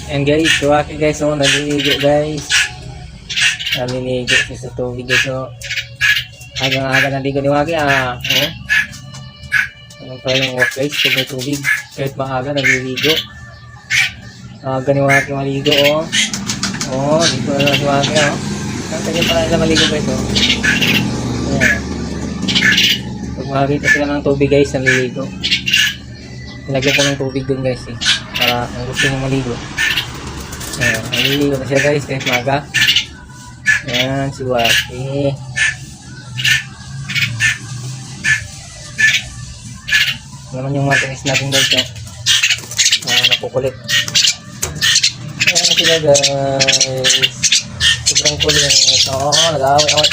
And guys, so akin guys, so naliligo guys. Naliligo siya sa tubig guys, so. Aga naligo ni Waki, oh. Ano pa yung work guys, kung may tubig. Kahit maaga, naliligo. Aga ni Waki maligo, oh. Oh, dito na si Waki, oh. Ang kanya pala nila maligo guys, oh. Ayan. Pag makakita sila ng tubig guys, naliligo. Nilagyan ko ng tubig dun guys, eh. Para kung gusto nyo maligo. Ayan, naliligo na siya guys, kahit maaga. Ayan, si Waki. Naman yung martinis natin guys, no? Nakukulit. Ayan sila guys. Sobrang kulit. Oo, nag-aaway.